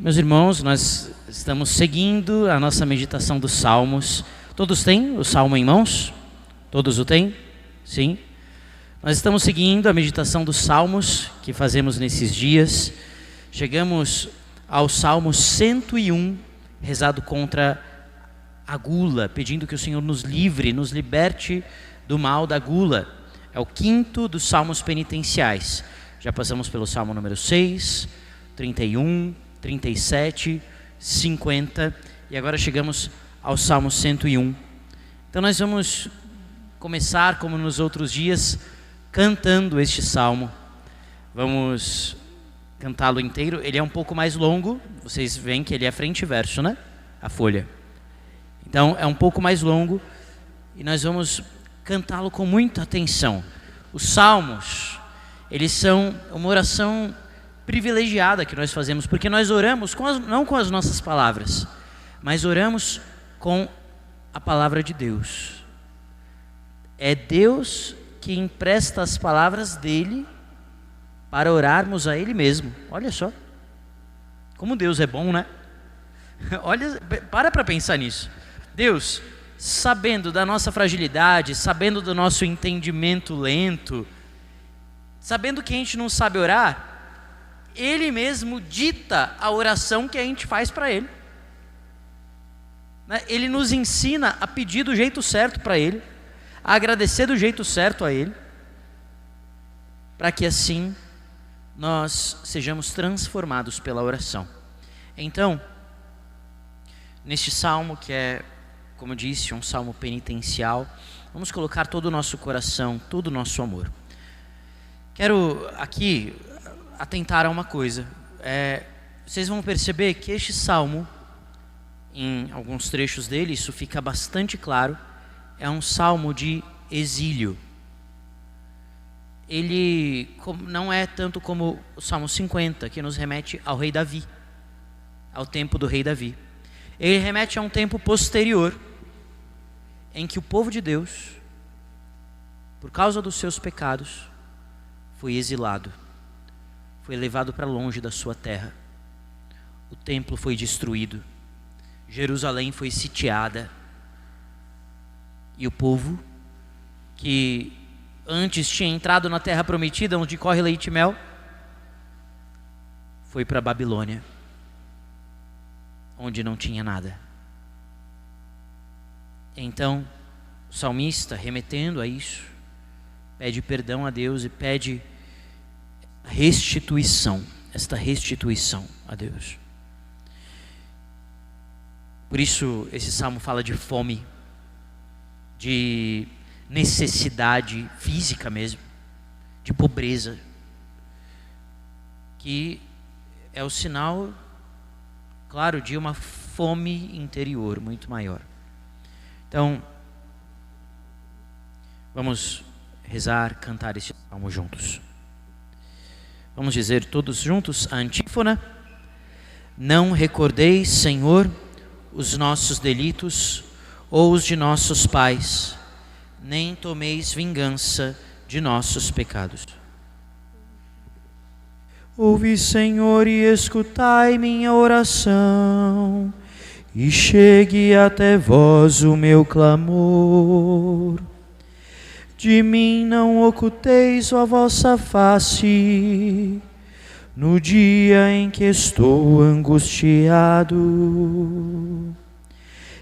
Meus irmãos, nós estamos seguindo a nossa meditação dos Salmos. Todos têm o Salmo em mãos? Todos o têm? Sim. Nós estamos seguindo a meditação dos Salmos que fazemos nesses dias. Chegamos ao Salmo 101, rezado contra a gula, pedindo que o Senhor nos livre, nos liberte do mal da gula. É o quinto dos Salmos penitenciais. Já passamos pelo Salmo número 6, 31, 37, 50 e agora chegamos ao Salmo 101. Então nós vamos começar, como nos outros dias, cantando este Salmo. Vamos cantá-lo inteiro. Ele é um pouco mais longo, vocês veem que ele é frente e verso, né? A folha. Então é um pouco mais longo e nós vamos cantá-lo com muita atenção. Os Salmos, eles são uma oração privilegiada que nós fazemos, porque nós oramos não com as nossas palavras, mas oramos com a palavra de Deus. É Deus que empresta as palavras dele para orarmos a Ele mesmo. Olha só, como Deus é bom, né? Olha, para pensar nisso. Deus, sabendo da nossa fragilidade, sabendo do nosso entendimento lento, sabendo que a gente não sabe orar, Ele mesmo dita a oração que a gente faz para Ele. Ele nos ensina a pedir do jeito certo para Ele, a agradecer do jeito certo a Ele, para que assim nós sejamos transformados pela oração. Então, neste salmo, que é, como eu disse, um salmo penitencial, vamos colocar todo o nosso coração, todo o nosso amor. Quero aqui atentar a uma coisa. Vocês vão perceber que este salmo, em alguns trechos dele, isso fica bastante claro, é um salmo de exílio. Ele não é tanto como o Salmo 50, que nos remete ao rei Davi, ao tempo do rei Davi. Ele remete a um tempo posterior, em que o povo de Deus, por causa dos seus pecados, foi exilado, foi levado para longe da sua terra. O templo foi destruído, Jerusalém foi sitiada, e o povo que antes tinha entrado na terra prometida, onde corre leite e mel, foi para a Babilônia, onde não tinha nada. Então, o salmista, remetendo a isso, pede perdão a Deus e pede restituição, esta restituição a Deus. Por isso, esse salmo fala de fome, de necessidade física mesmo, de pobreza, que é o sinal, claro, de uma fome interior muito maior. Então, vamos rezar, cantar esse salmo juntos. Vamos dizer todos juntos a antífona. Não recordeis, Senhor, os nossos delitos ou os de nossos pais, nem tomeis vingança de nossos pecados. Ouve, Senhor, e escutai minha oração, e chegue até vós o meu clamor. De mim não oculteis a vossa face, no dia em que estou angustiado.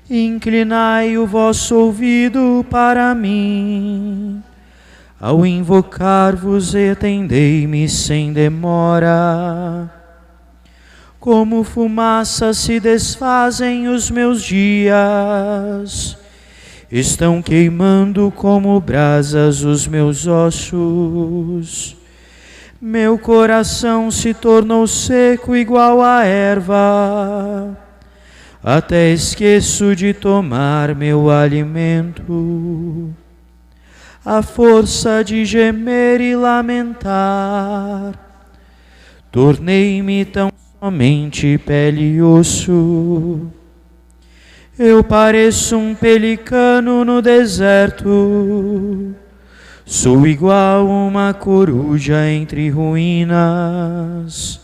Inclinai o vosso ouvido para mim, ao invocar-vos atendei-me sem demora. Como fumaça se desfazem os meus dias, estão queimando como brasas os meus ossos. Meu coração se tornou seco igual a erva, até esqueço de tomar meu alimento. A força de gemer e lamentar, tornei-me tão somente pele e osso. Eu pareço um pelicano no deserto, sou igual uma coruja entre ruínas.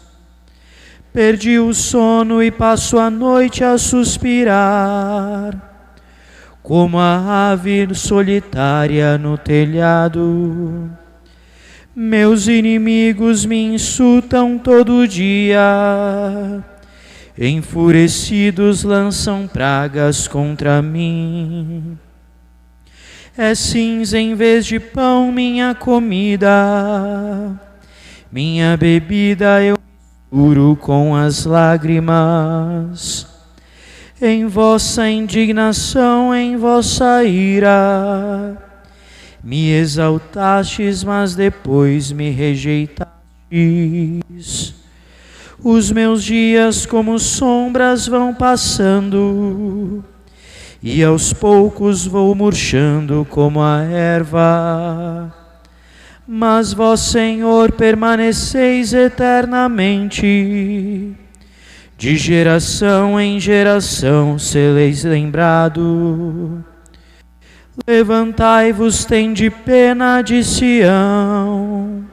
Perdi o sono e passo a noite a suspirar, como a ave solitária no telhado. Meus inimigos me insultam todo dia, enfurecidos lançam pragas contra mim. É cinza em vez de pão minha comida, minha bebida eu misturo com as lágrimas. Em vossa indignação, em vossa ira, me exaltastes, mas depois me rejeitastes. Os meus dias como sombras vão passando, e aos poucos vou murchando como a erva. Mas vós, Senhor, permaneceis eternamente, de geração em geração sereis lembrado. Levantai-vos, tende pena de Sião,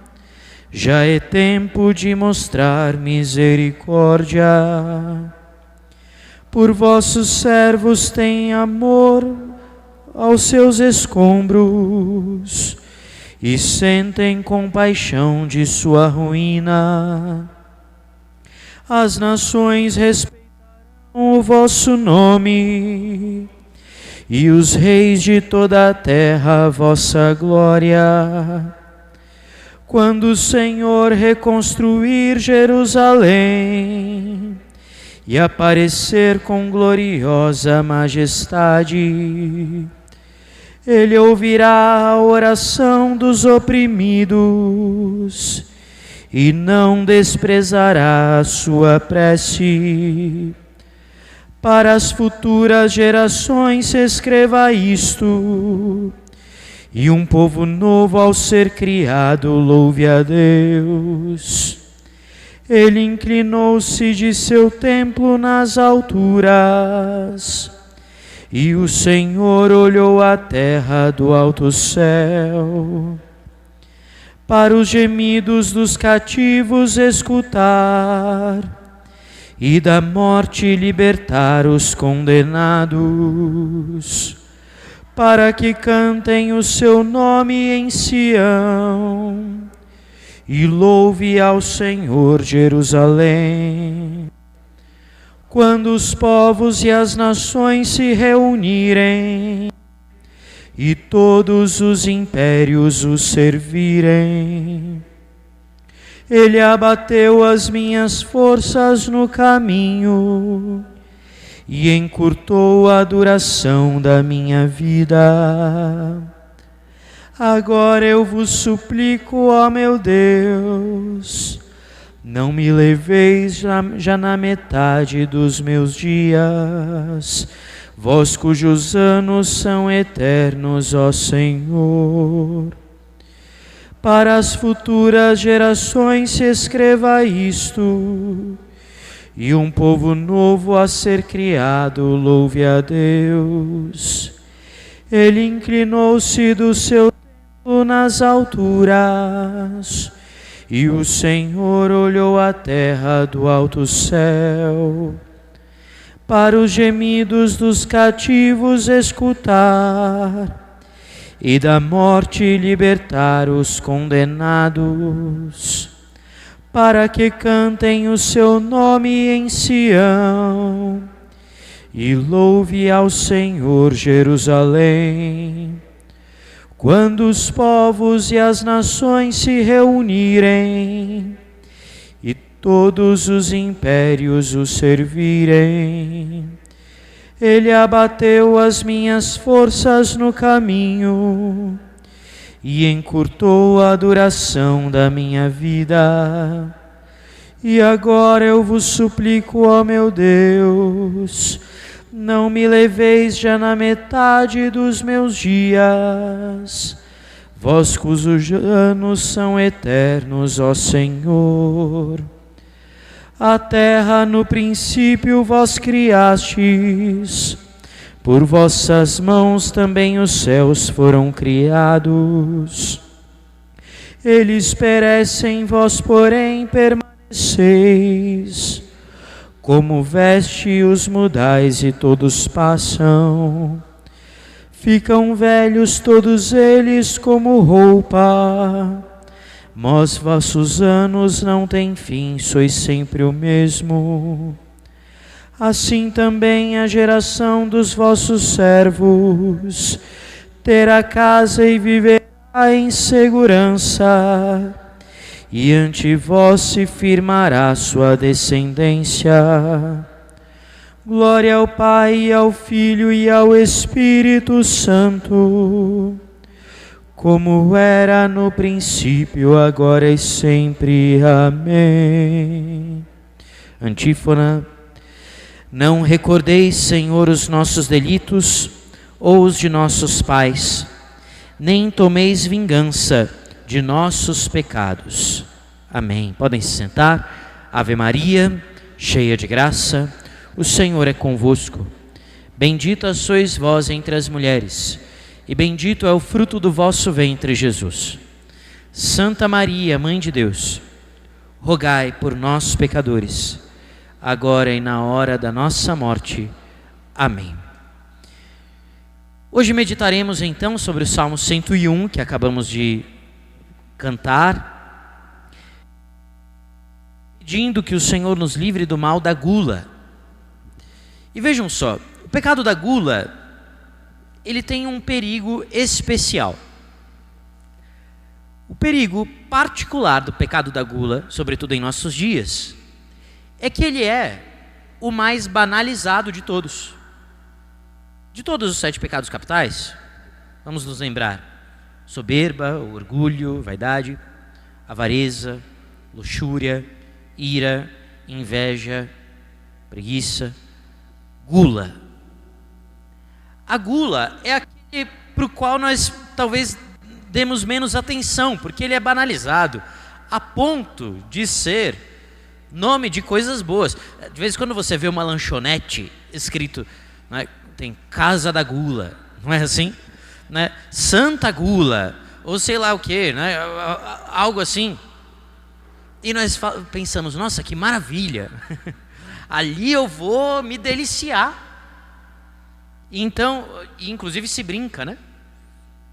já é tempo de mostrar misericórdia. Por vossos servos tem amor aos seus escombros, e sentem compaixão de sua ruína. As nações respeitarão o vosso nome, e os reis de toda a terra a vossa glória. Quando o Senhor reconstruir Jerusalém e aparecer com gloriosa majestade, Ele ouvirá a oração dos oprimidos e não desprezará a sua prece. Para as futuras gerações se escreva isto, e um povo novo ao ser criado louve a Deus. Ele inclinou-se de seu templo nas alturas, e o Senhor olhou a terra do alto céu, para os gemidos dos cativos escutar, e da morte libertar os condenados, para que cantem o seu nome em Sião, e louve ao Senhor Jerusalém. Quando os povos e as nações se reunirem, e todos os impérios o servirem, Ele abateu as minhas forças no caminho e encurtou a duração da minha vida. Agora eu vos suplico, ó meu Deus, não me leveis já na metade dos meus dias, vós cujos anos são eternos, ó Senhor. Para as futuras gerações se escreva isto, e um povo novo a ser criado louve a Deus. Ele inclinou-se do seu templo nas alturas, e o Senhor olhou a terra do alto céu, para os gemidos dos cativos escutar, e da morte libertar os condenados, para que cantem o seu nome em Sião, e louve ao Senhor Jerusalém. Quando os povos e as nações se reunirem, e todos os impérios o servirem, Ele abateu as minhas forças no caminho e encurtou a duração da minha vida. E agora eu vos suplico, ó meu Deus, não me leveis já na metade dos meus dias, vós cujos anos são eternos, ó Senhor. A terra no princípio vós criastes, por vossas mãos também os céus foram criados. Eles perecem, vós porém permaneceis. Como veste os mudais e todos passam, ficam velhos todos eles como roupa. Mas vossos anos não têm fim, sois sempre o mesmo. Assim também a geração dos vossos servos terá casa e viverá em segurança, e ante vós se firmará sua descendência. Glória ao Pai, ao Filho e ao Espírito Santo, como era no princípio, agora e sempre. Amém. Antífona. Não recordeis, Senhor, os nossos delitos ou os de nossos pais, nem tomeis vingança de nossos pecados. Amém. Podem se sentar. Ave Maria, cheia de graça, o Senhor é convosco. Bendita sois vós entre as mulheres, e bendito é o fruto do vosso ventre, Jesus. Santa Maria, Mãe de Deus, rogai por nós, pecadores, agora e na hora da nossa morte. Amém. Hoje meditaremos então sobre o Salmo 101, que acabamos de cantar, pedindo que o Senhor nos livre do mal da gula. E vejam só, o pecado da gula, ele tem um perigo especial. O perigo particular do pecado da gula, sobretudo em nossos dias, é que ele é o mais banalizado de todos. De todos os 7 pecados capitais, vamos nos lembrar: soberba, orgulho, vaidade, avareza, luxúria, ira, inveja, preguiça, gula. A gula é aquele para o qual nós talvez demos menos atenção, porque ele é banalizado a ponto de ser nome de coisas boas. De vez em quando você vê uma lanchonete escrito, né, tem Casa da Gula, não é assim? Né? Santa Gula, ou sei lá o que, né? Algo assim. E nós pensamos, nossa, que maravilha, ali eu vou me deliciar. Então, inclusive se brinca, né?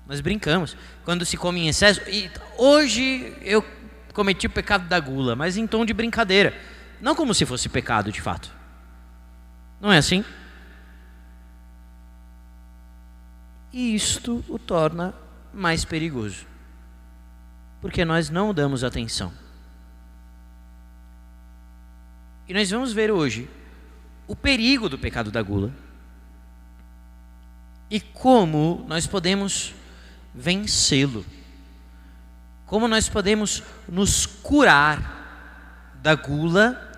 Nós brincamos quando se come em excesso. E hoje eu cometi o pecado da gula, mas em tom de brincadeira, não como se fosse pecado de fato. Não é assim? E isto o torna mais perigoso, porque nós não damos atenção. E nós vamos ver hoje o perigo do pecado da gula e como nós podemos vencê-lo, como nós podemos nos curar da gula,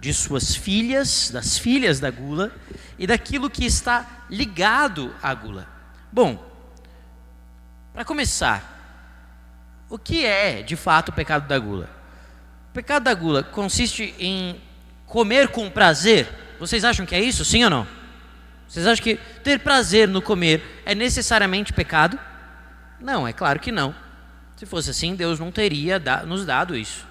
de suas filhas, das filhas da gula e daquilo que está ligado à gula. Bom, para começar, o que é de fato o pecado da gula? O pecado da gula consiste em comer com prazer. Vocês acham que é isso, sim ou não? Vocês acham que ter prazer no comer é necessariamente pecado? Não, é claro que não. Se fosse assim, Deus não teria nos dado isso.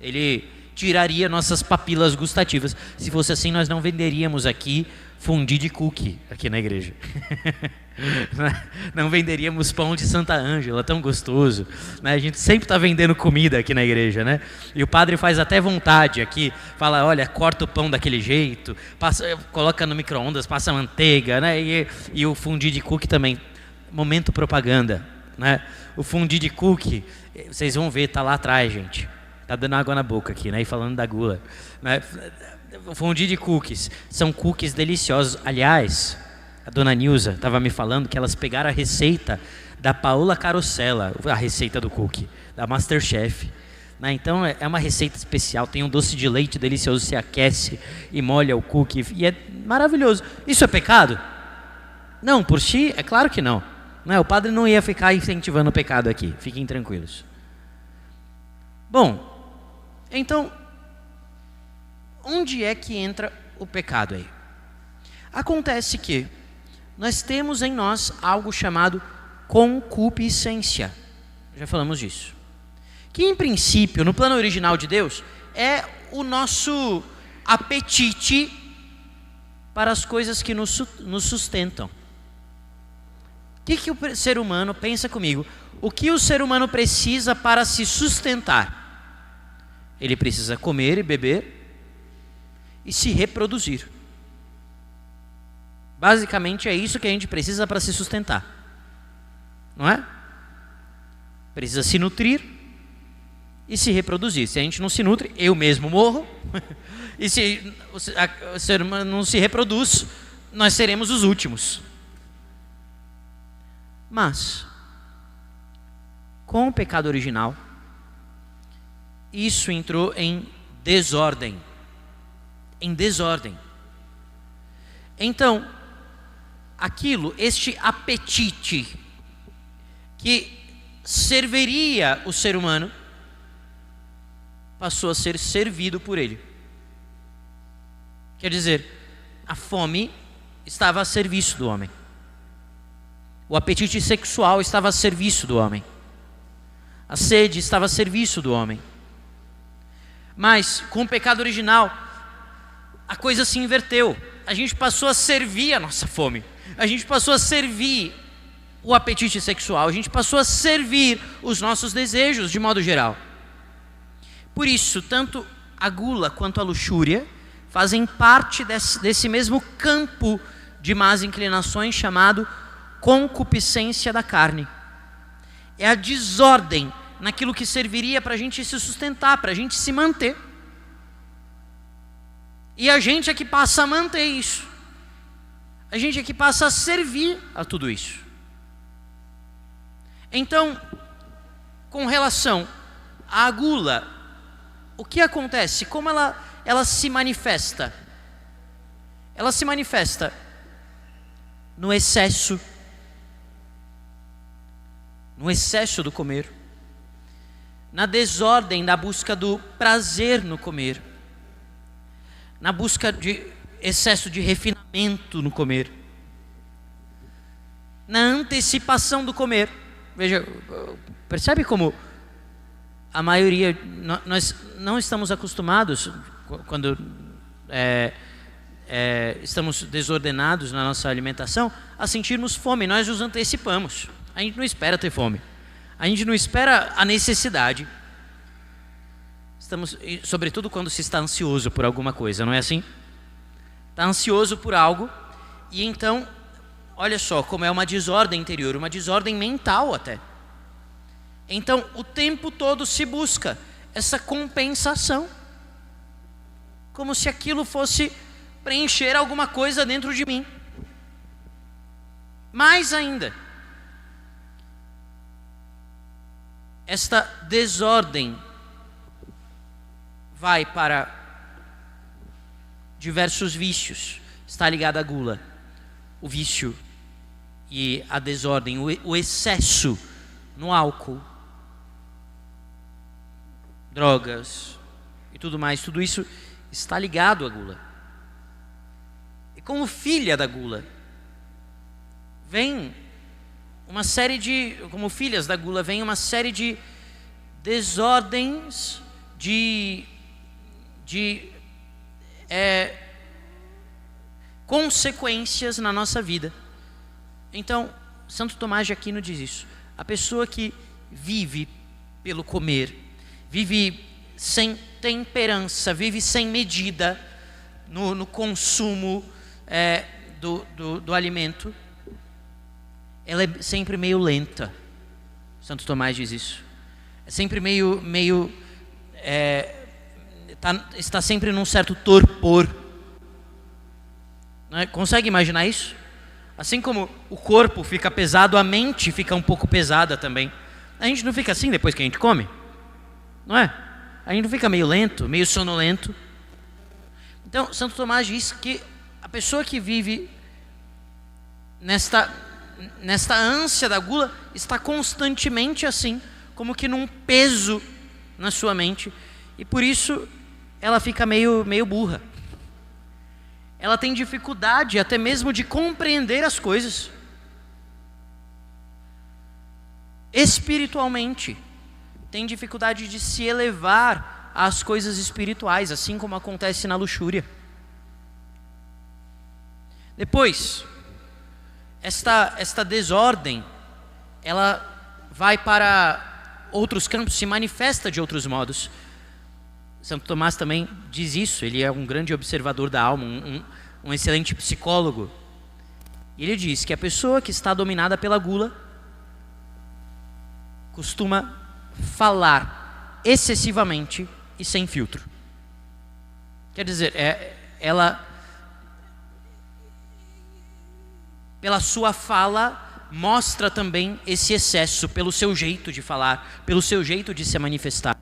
Ele tiraria nossas papilas gustativas. Se fosse assim, nós não venderíamos aqui fondue de cookie aqui na igreja. Não venderíamos pão de Santa Ângela, tão gostoso, né? A gente sempre está vendendo comida aqui na igreja, né? E o padre faz até vontade aqui, fala, olha, corta o pão daquele jeito, coloca no micro-ondas, passa manteiga, né? E o fondue de cookie também, momento propaganda, né? O fondue de cookie, vocês vão ver, tá lá atrás, gente. Tá dando água na boca aqui, né? E falando da gula, né? O fondue de cookies, são cookies deliciosos. Aliás, a dona Nilza estava me falando que elas pegaram a receita da Paola Carosella, a receita do cookie, da Masterchef. Né? Então é uma receita especial, tem um doce de leite delicioso, se aquece e molha o cookie, e é maravilhoso. Isso é pecado? Não, por si, é claro que não. O padre não ia ficar incentivando o pecado aqui, fiquem tranquilos. Bom, então, onde é que entra o pecado aí? Acontece que nós temos em nós algo chamado concupiscência. Já falamos disso. Que em princípio, no plano original de Deus, é o nosso apetite para as coisas que nos sustentam. O que o ser humano, pensa comigo, o que o ser humano precisa para se sustentar? Ele precisa comer e beber e se reproduzir. Basicamente é isso que a gente precisa para se sustentar, não é? Precisa se nutrir e se reproduzir. Se a gente não se nutre, eu mesmo morro. E se o ser humano não se reproduz, nós seremos os últimos. Mas, com o pecado original, isso entrou em desordem. Em desordem. Então, este apetite que serviria o ser humano, passou a ser servido por ele. Quer dizer, a fome estava a serviço do homem. O apetite sexual estava a serviço do homem. A sede estava a serviço do homem. Mas, com o pecado original, a coisa se inverteu. A gente passou a servir a nossa fome. A gente passou a servir o apetite sexual. A gente passou a servir os nossos desejos, de modo geral. Por isso, tanto a gula quanto a luxúria fazem parte desse mesmo campo de más inclinações chamado concupiscência da carne. É a desordem naquilo que serviria para a gente se sustentar, para a gente se manter. E a gente é que passa a manter isso. A gente é que passa a servir a tudo isso. Então, com relação à gula, o que acontece? Como ela se manifesta? Ela se manifesta no excesso do comer, na desordem da busca do prazer no comer, na busca de excesso de refinamento no comer, na antecipação do comer. Veja, percebe como a maioria, nós não estamos acostumados, quando estamos desordenados na nossa alimentação, a sentirmos fome. Nós nos antecipamos. A gente não espera ter fome. A gente não espera a necessidade. Sobretudo quando se está ansioso por alguma coisa, não é assim? Está ansioso por algo e então, olha só como é uma desordem interior, uma desordem mental até. Então, o tempo todo se busca essa compensação, como se aquilo fosse preencher alguma coisa dentro de mim. Mais ainda, esta desordem vai para diversos vícios. Está ligada à gula, o vício e a desordem, o excesso no álcool, drogas e tudo mais. Tudo isso está ligado à gula. E como filha da gula, vem uma série de, como filhas da gula, vem uma série de desordens, de consequências na nossa vida. Então, Santo Tomás de Aquino diz isso. A pessoa que vive pelo comer, vive sem temperança, vive sem medida no consumo do alimento, ela é sempre meio lenta. Santo Tomás diz isso. É sempre está sempre num certo torpor. Não é? Consegue imaginar isso? Assim como o corpo fica pesado, a mente fica um pouco pesada também. A gente não fica assim depois que a gente come? Não é? A gente não fica meio lento, meio sonolento. Então, Santo Tomás diz que a pessoa que vive nesta ânsia da gula está constantemente assim, como que num peso na sua mente, e por isso ela fica meio burra. Ela tem dificuldade até mesmo de compreender as coisas. Espiritualmente, tem dificuldade de se elevar às coisas espirituais, assim como acontece na luxúria. Depois, esta desordem, ela vai para outros campos, se manifesta de outros modos. Santo Tomás também diz isso, ele é um grande observador da alma, um excelente psicólogo. E ele diz que a pessoa que está dominada pela gula costuma falar excessivamente e sem filtro. Quer dizer, ela, pela sua fala, mostra também esse excesso, pelo seu jeito de falar, pelo seu jeito de se manifestar.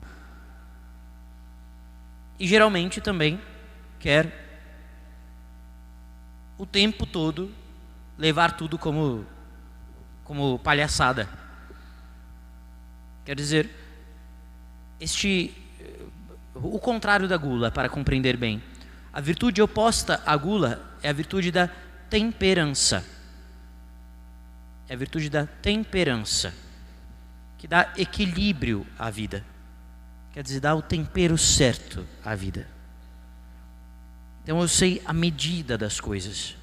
E geralmente também quer o tempo todo levar tudo como palhaçada. Quer dizer, o contrário da gula, para compreender bem. A virtude oposta à gula é a virtude da temperança. É a virtude da temperança, que dá equilíbrio à vida. Quer dizer, dá o tempero certo à vida. Então eu sei a medida das coisas.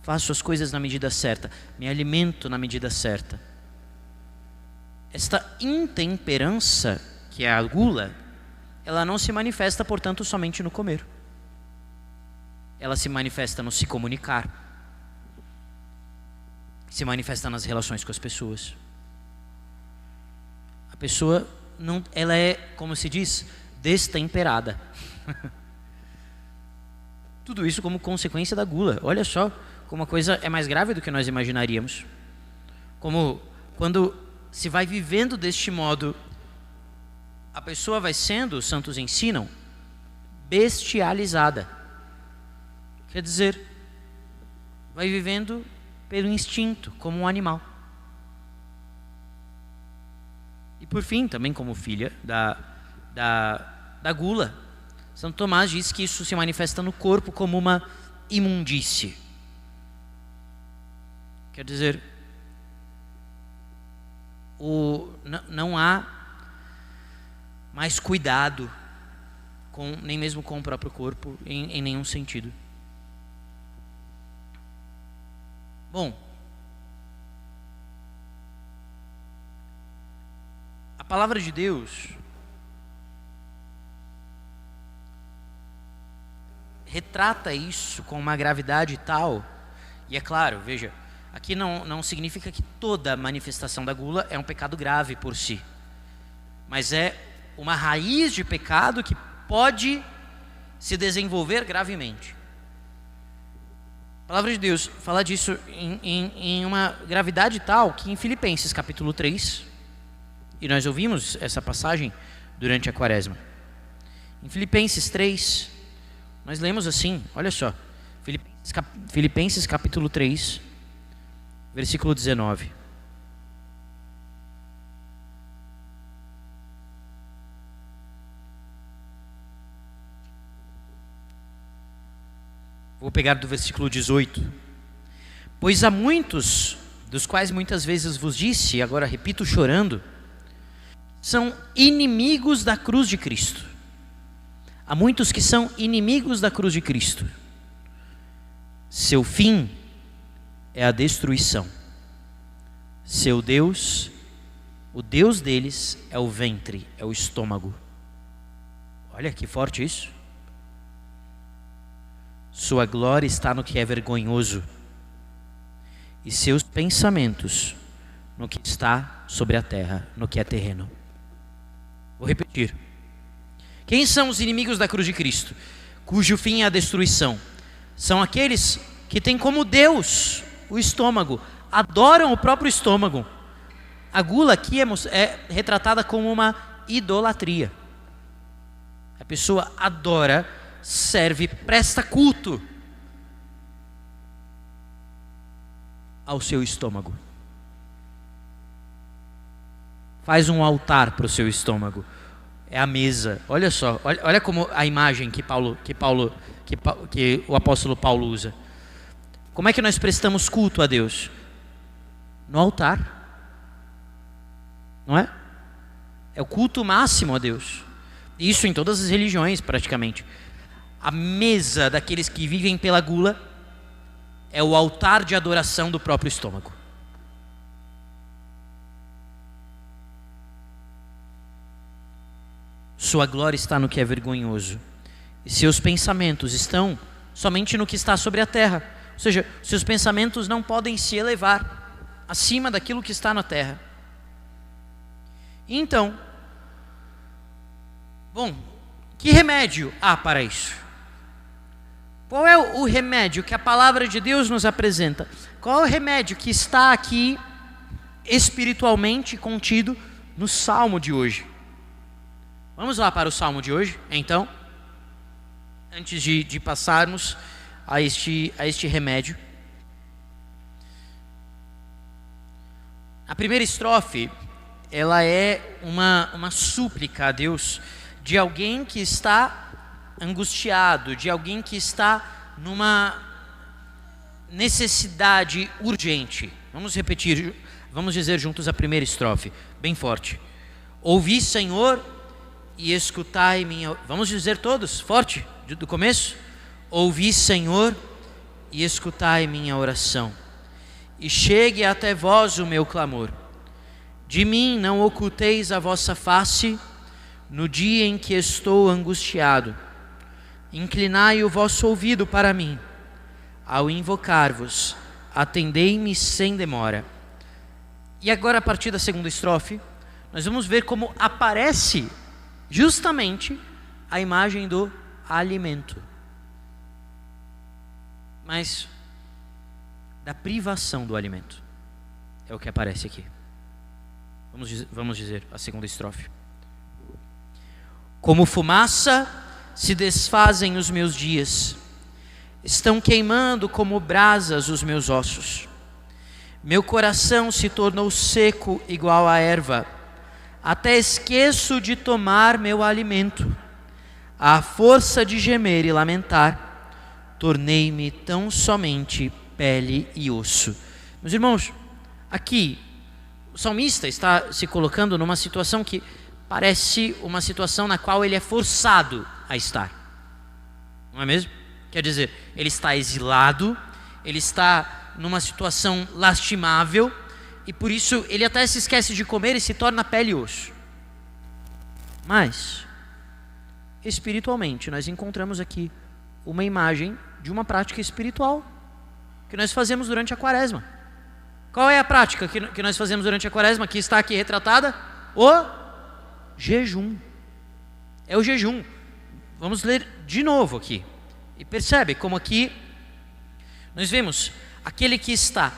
Faço as coisas na medida certa. Me alimento na medida certa. Esta intemperança, que é a gula, ela não se manifesta, portanto, somente no comer. Ela se manifesta no se comunicar. Se manifesta nas relações com as pessoas. A pessoa não, ela é, como se diz, destemperada. Tudo isso como consequência da gula. Olha só como a coisa é mais grave do que nós imaginaríamos. Como quando se vai vivendo deste modo, a pessoa vai sendo, os santos ensinam, bestializada. Quer dizer, vai vivendo pelo instinto, como um animal. E por fim, também como filha da gula, Santo Tomás diz que isso se manifesta no corpo como uma imundície. Quer dizer, não há mais cuidado, nem mesmo com o próprio corpo, em nenhum sentido. Bom, a palavra de Deus retrata isso com uma gravidade tal, e é claro, veja, aqui não significa que toda manifestação da gula é um pecado grave por si, mas é uma raiz de pecado que pode se desenvolver gravemente. A palavra de Deus fala disso em uma gravidade tal que em Filipenses capítulo 3, e nós ouvimos essa passagem durante a quaresma. Em Filipenses 3, nós lemos assim, olha só, Filipenses capítulo 3, versículo 19. Vou pegar do versículo 18. Pois há muitos, dos quais muitas vezes vos disse, e agora repito chorando, são inimigos da cruz de Cristo. Há muitos que são inimigos da cruz de Cristo. Seu fim é a destruição. Seu Deus, o Deus deles é o ventre, é o estômago. Olha que forte isso. Sua glória está no que é vergonhoso, e seus pensamentos no que está sobre a terra, no que é terreno. Vou repetir. Quem são os inimigos da cruz de Cristo? Cujo fim é a destruição. São aqueles que têm como Deus o estômago, adoram o próprio estômago. A gula aqui é retratada como uma idolatria. A pessoa adora, serve, presta culto ao seu estômago. Faz um altar para o seu estômago. É a mesa. Olha só, olha como a imagem que o apóstolo Paulo usa. Como é que nós prestamos culto a Deus? No altar. Não é? É o culto máximo a Deus. Isso em todas as religiões, praticamente. A mesa daqueles que vivem pela gula é o altar de adoração do próprio estômago. Sua glória está no que é vergonhoso, e seus pensamentos estão somente no que está sobre a terra. Ou seja, seus pensamentos não podem se elevar acima daquilo que está na terra. Então, bom, que remédio há para isso? Qual é o remédio que a palavra de Deus nos apresenta? Qual é o remédio que está aqui espiritualmente contido no Salmo de hoje? Vamos lá para o Salmo de hoje, então, antes de passarmos a este remédio. A primeira estrofe, ela é uma súplica a Deus de alguém que está angustiado, de alguém que está numa necessidade urgente. Vamos repetir, vamos dizer juntos a primeira estrofe, bem forte. Ouvi, Senhor, e escutai minha... Vamos dizer todos, forte, do começo. Ouvi, Senhor, e escutai minha oração, e chegue até vós o meu clamor. De mim não oculteis a vossa face, no dia em que estou angustiado. Inclinai o vosso ouvido para mim. Ao invocar-vos, atendei-me sem demora. E agora, a partir da segunda estrofe, nós vamos ver como aparece justamente a imagem do alimento, mas da privação do alimento. É o que aparece aqui. Vamos dizer a segunda estrofe. Como fumaça se desfazem os meus dias, estão queimando como brasas os meus ossos. Meu coração se tornou seco igual a erva, até esqueço de tomar meu alimento. À força de gemer e lamentar, tornei-me tão somente pele e osso. Meus irmãos, aqui o salmista está se colocando numa situação que parece uma situação na qual ele é forçado a estar. Não é mesmo? Quer dizer, ele está exilado, ele está numa situação lastimável, e por isso ele até se esquece de comer e se torna pele e osso. Mas, espiritualmente, nós encontramos aqui uma imagem de uma prática espiritual que nós fazemos durante a quaresma. Qual é a prática que nós fazemos durante a quaresma, que está aqui retratada? O jejum. É o jejum. Vamos ler de novo aqui. E percebe como aqui nós vemos aquele que está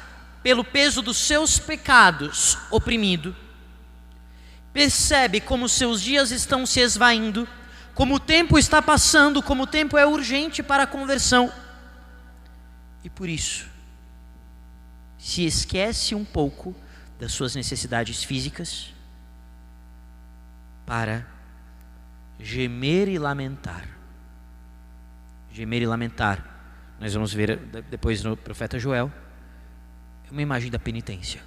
pelo peso dos seus pecados oprimido, percebe como seus dias estão se esvaindo, como o tempo está passando, como o tempo é urgente para a conversão, e por isso se esquece um pouco das suas necessidades físicas para gemer e lamentar. Gemer e lamentar, nós vamos ver depois no profeta Joel, é uma imagem da penitência.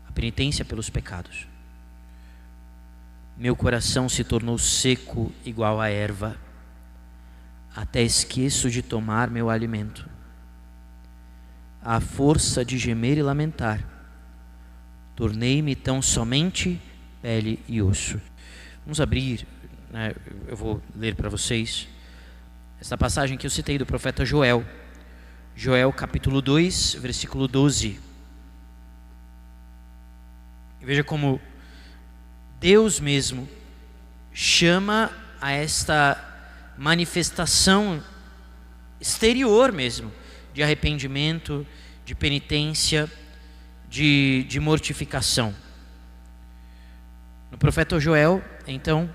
A penitência pelos pecados. Meu coração se tornou seco igual a erva, até esqueço de tomar meu alimento. À força de gemer e lamentar, tornei-me tão somente pele e osso. Vamos abrir, né? Eu vou ler para vocês essa passagem que eu citei do profeta Joel. Joel capítulo 2, versículo 12. E veja como Deus mesmo chama a esta manifestação exterior mesmo, de arrependimento, de penitência, de mortificação. No profeta Joel, então,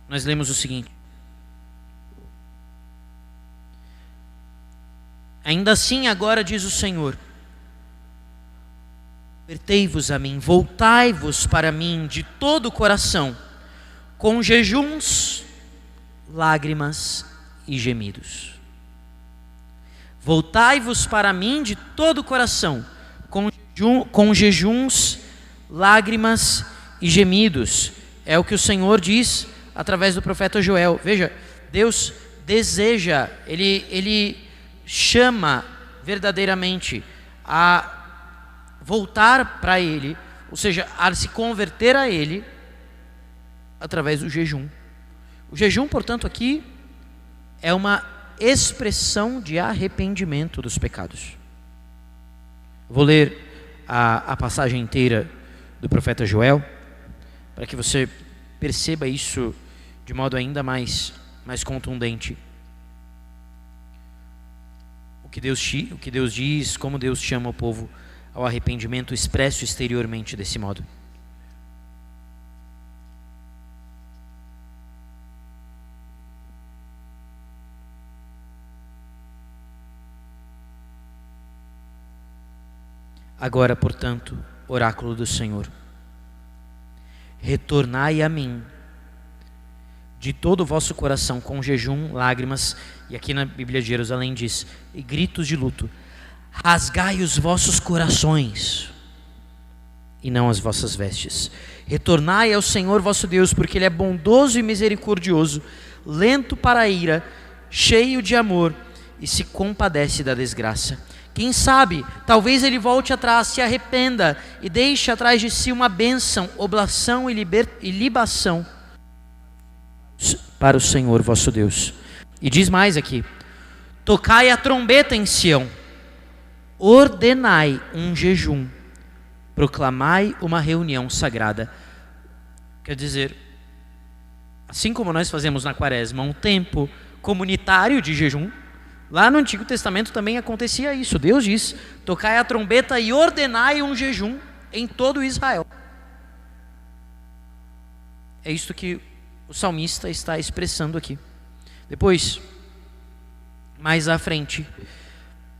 nós lemos o seguinte: ainda assim agora diz o Senhor, convertei-vos a mim, voltai-vos para mim de todo o coração, com jejuns, lágrimas e gemidos. Voltai-vos para mim de todo o coração, com jejuns, lágrimas e gemidos. É o que o Senhor diz através do profeta Joel. Veja, Deus deseja, Ele chama verdadeiramente a voltar para Ele, ou seja, a se converter a Ele através do jejum. O jejum, portanto, aqui é uma expressão de arrependimento dos pecados. Vou ler a passagem inteira do profeta Joel, para que você perceba isso de modo ainda mais contundente. O que Deus diz, como Deus chama o povo ao arrependimento expresso exteriormente desse modo. Agora, portanto, oráculo do Senhor, retornai a mim de todo o vosso coração com jejum, lágrimas, e aqui na Bíblia de Jerusalém diz, e gritos de luto. Rasgai os vossos corações e não as vossas vestes. Retornai ao Senhor vosso Deus, porque Ele é bondoso e misericordioso, lento para a ira, cheio de amor e se compadece da desgraça. Quem sabe, talvez Ele volte atrás, se arrependa e deixe atrás de si uma bênção, oblação e libação para o Senhor vosso Deus. E diz mais aqui, tocai a trombeta em Sião, ordenai um jejum, proclamai uma reunião sagrada. Quer dizer, assim como nós fazemos na quaresma um tempo comunitário de jejum, lá no Antigo Testamento também acontecia isso. Deus diz, tocai a trombeta e ordenai um jejum em todo Israel. É isto que o salmista está expressando aqui. Depois, mais à frente,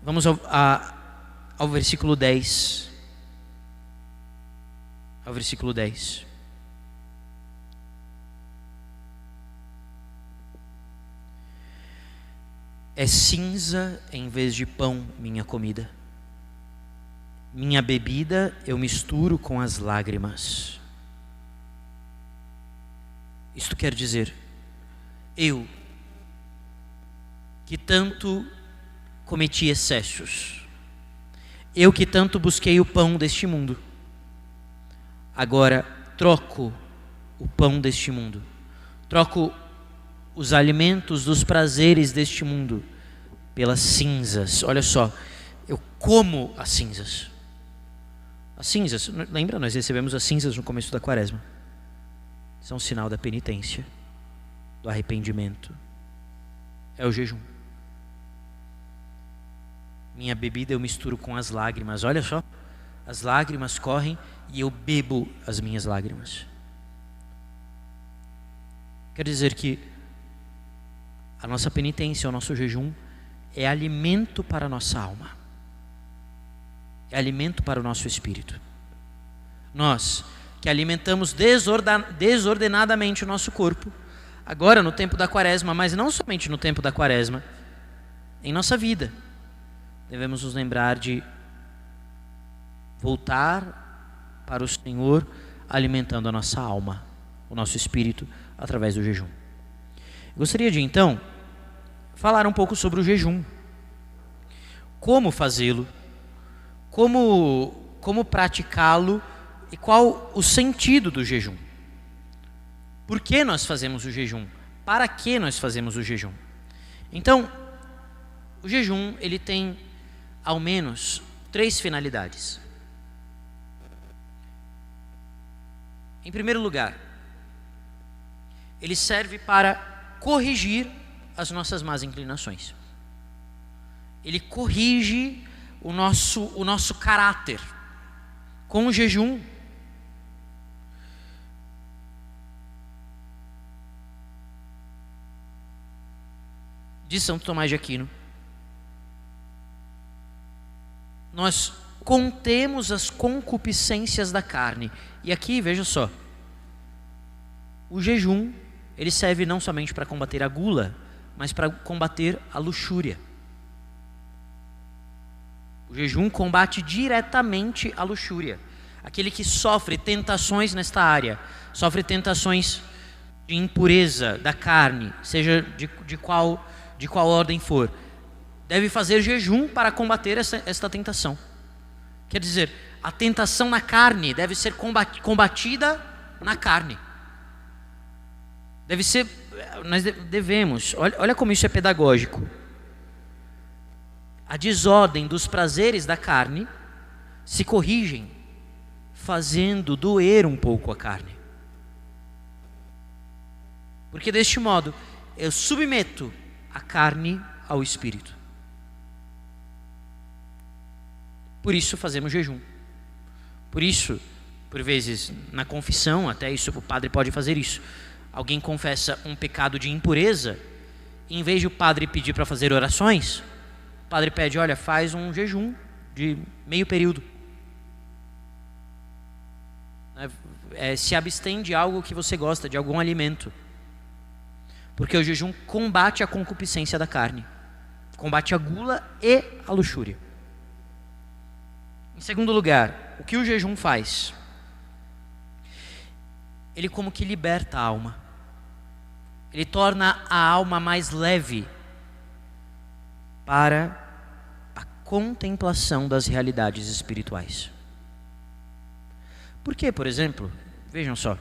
vamos ao versículo 10. Ao versículo 10. É cinza em vez de pão minha comida. Minha bebida eu misturo com as lágrimas. Isto quer dizer, eu, que tanto cometi excessos, eu que tanto busquei o pão deste mundo, agora troco o pão deste mundo, troco os alimentos dos prazeres deste mundo pelas cinzas. Olha só, eu como as cinzas. As cinzas, lembra? Nós recebemos as cinzas no começo da quaresma. São um sinal da penitência, do arrependimento. É o jejum. Minha bebida eu misturo com as lágrimas. Olha só, as lágrimas correm e eu bebo as minhas lágrimas. Quer dizer que a nossa penitência, o nosso jejum, é alimento para a nossa alma. É alimento para o nosso espírito. Nós, que alimentamos desordenadamente o nosso corpo, agora no tempo da quaresma, mas não somente no tempo da quaresma, em nossa vida, devemos nos lembrar de voltar para o Senhor, alimentando a nossa alma, o nosso espírito, através do jejum. Gostaria de então falar um pouco sobre o jejum, como fazê-lo, como praticá-lo e qual o sentido do jejum. Por que nós fazemos o jejum? Para que nós fazemos o jejum? Então, o jejum ele tem ao menos 3 finalidades. Em primeiro lugar, ele serve para corrigir as nossas más inclinações. Ele corrige o nosso caráter. Com o jejum, diz São Tomás de Aquino, nós contemos as concupiscências da carne. E aqui, veja só, o jejum, ele serve não somente para combater a gula, mas para combater a luxúria. O jejum combate diretamente a luxúria. aquele que sofre tentações nesta área, sofre tentações de impureza da carne, seja de qual ordem for, deve fazer jejum para combater esta tentação. Quer dizer, a tentação na carne deve ser combatida na carne. Nós devemos, olha como isso é pedagógico. A desordem dos prazeres da carne se corrigem fazendo doer um pouco a carne. Porque deste modo eu submeto a carne ao espírito. Por isso fazemos jejum. Por isso, por vezes na confissão, até isso o padre pode fazer isso. Alguém confessa um pecado de impureza, e em vez de o padre pedir para fazer orações, o padre pede, olha, faz um jejum de meio período. Se abstém de algo que você gosta, de algum alimento. Porque o jejum combate a concupiscência da carne, combate a gula e a luxúria. Em segundo lugar, o que o jejum faz? Ele como que liberta a alma. Ele torna a alma mais leve para a contemplação das realidades espirituais. Por que, por exemplo, vejam só,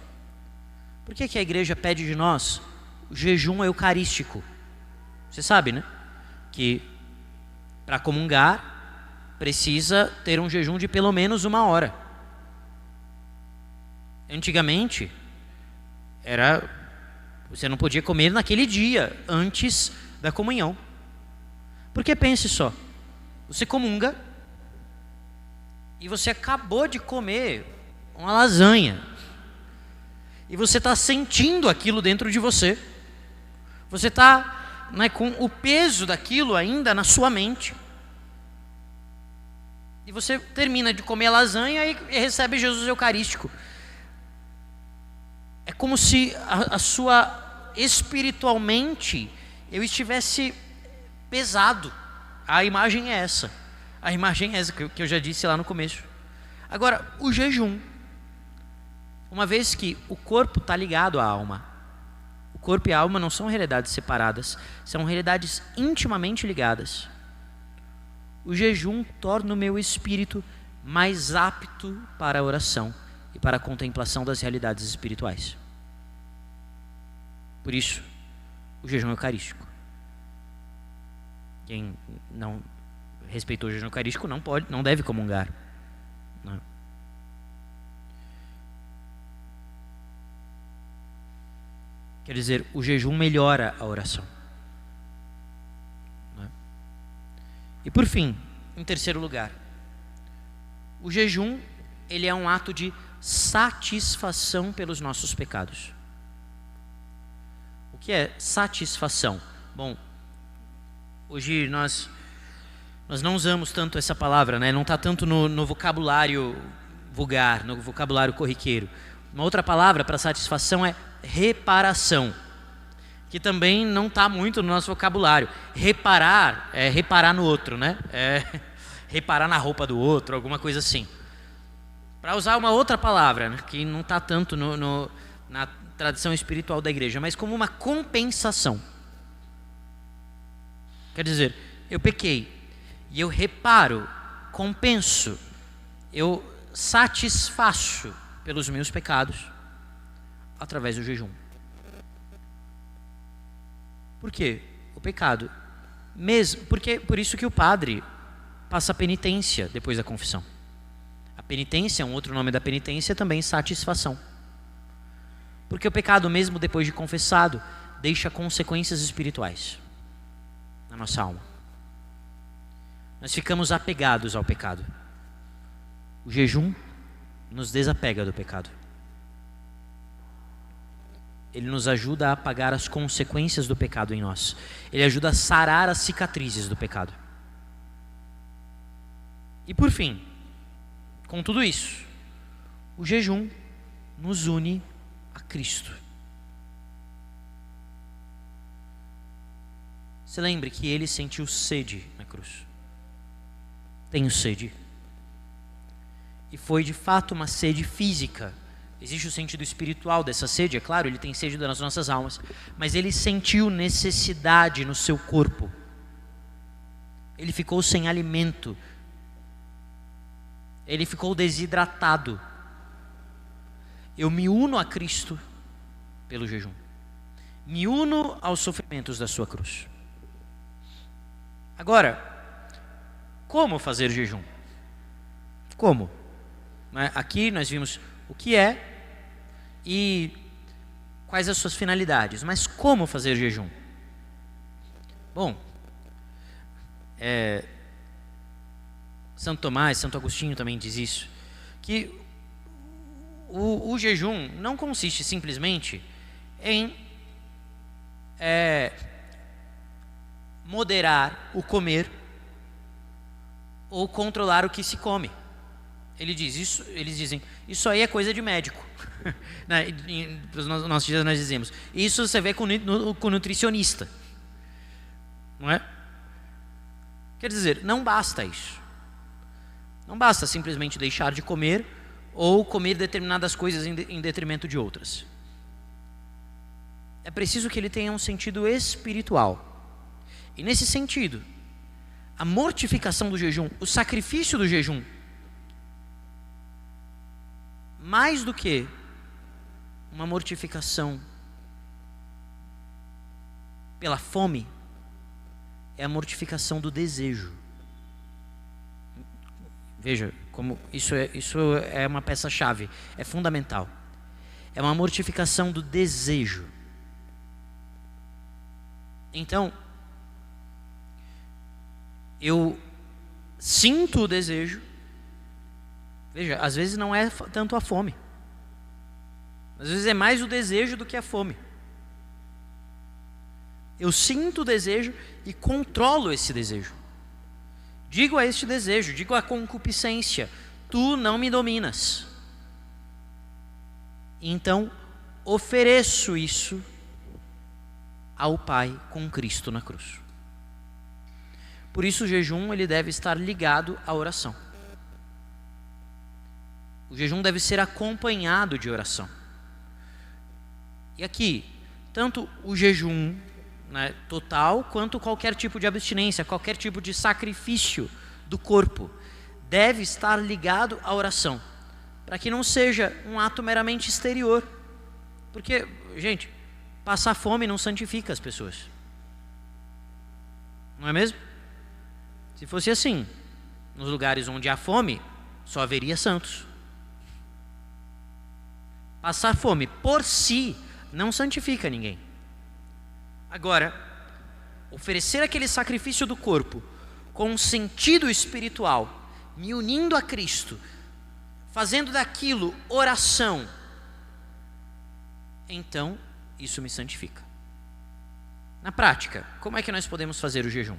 por que a igreja pede de nós o jejum eucarístico? Você sabe, né? Que para comungar precisa ter um jejum de pelo menos 1 hora. Antigamente, você não podia comer naquele dia, antes da comunhão. Porque pense só, você comunga e você acabou de comer uma lasanha. E você está sentindo aquilo dentro de você. Você está com o peso daquilo ainda na sua mente. E você termina de comer a lasanha e recebe Jesus Eucarístico. É como se a sua espiritualmente eu estivesse pesado. A imagem é essa. A imagem é essa que eu já disse lá no começo. Agora, o jejum, uma vez que o corpo está ligado à alma, o corpo e a alma não são realidades separadas, são realidades intimamente ligadas. O jejum torna o meu espírito mais apto para a oração e para a contemplação das realidades espirituais. Por isso, o jejum eucarístico. Quem não respeitou o jejum eucarístico não deve comungar. Não. Quer dizer, o jejum melhora a oração. E por fim, em terceiro lugar, o jejum, ele é um ato de satisfação pelos nossos pecados. O que é satisfação? Bom, hoje nós não usamos tanto essa palavra, né? Não está tanto no vocabulário vulgar, no vocabulário corriqueiro. Uma outra palavra para satisfação é reparação, que também não está muito no nosso vocabulário. Reparar é reparar no outro, né? É reparar na roupa do outro, alguma coisa assim. Para usar uma outra palavra, né, que não está tanto na tradição espiritual da igreja, mas como uma compensação. Quer dizer, eu pequei e eu reparo, compenso, eu satisfaço pelos meus pecados através do jejum. Por quê? O pecado, por isso que o padre passa a penitência depois da confissão. A penitência, um outro nome da penitência é também satisfação. Porque o pecado, mesmo depois de confessado, deixa consequências espirituais na nossa alma. Nós ficamos apegados ao pecado. O jejum nos desapega do pecado. Ele nos ajuda a apagar as consequências do pecado em nós. Ele ajuda a sarar as cicatrizes do pecado. E por fim, com tudo isso, o jejum nos une a Cristo. Se lembre que ele sentiu sede na cruz. Tenho sede. e foi de fato uma sede física. Existe o sentido espiritual dessa sede, é claro, ele tem sede das nossas almas, mas ele sentiu necessidade no seu corpo. Ele ficou sem alimento. Ele ficou desidratado. Eu me uno a Cristo pelo jejum. Me uno aos sofrimentos da sua cruz. Agora, como fazer jejum? Como? Aqui nós vimos o que é e quais as suas finalidades, mas como fazer jejum? Bom, Santo Tomás, Santo Agostinho também diz isso, que o jejum não consiste simplesmente em moderar o comer ou controlar o que se come. Eles dizem, isso aí é coisa de médico. Nos nossos dias nós dizemos, isso você vê com nutricionista, não é? Quer dizer, não basta isso. Não basta simplesmente deixar de comer ou comer determinadas coisas em detrimento de outras. É preciso que ele tenha um sentido espiritual. E nesse sentido, a mortificação do jejum, o sacrifício do jejum, mais do que uma mortificação pela fome, é a mortificação do desejo. Veja como isso é uma peça-chave, é fundamental. É uma mortificação do desejo. Então, eu sinto o desejo. Veja, às vezes não é tanto a fome. Às vezes é mais o desejo do que a fome. Eu sinto o desejo e controlo esse desejo. Digo a este desejo, digo à concupiscência, tu não me dominas. Então, ofereço isso ao Pai com Cristo na cruz. Por isso o jejum ele deve estar ligado à oração. O jejum deve ser acompanhado de oração. E aqui, tanto o jejum total, quanto qualquer tipo de abstinência, qualquer tipo de sacrifício do corpo, deve estar ligado à oração, para que não seja um ato meramente exterior. Porque, gente, passar fome não santifica as pessoas. Não é mesmo? Se fosse assim, nos lugares onde há fome, só haveria santos. Passar fome por si não santifica ninguém. Agora, oferecer aquele sacrifício do corpo com um sentido espiritual, me unindo a Cristo, fazendo daquilo oração, então isso me santifica. Na prática, como é que nós podemos fazer o jejum?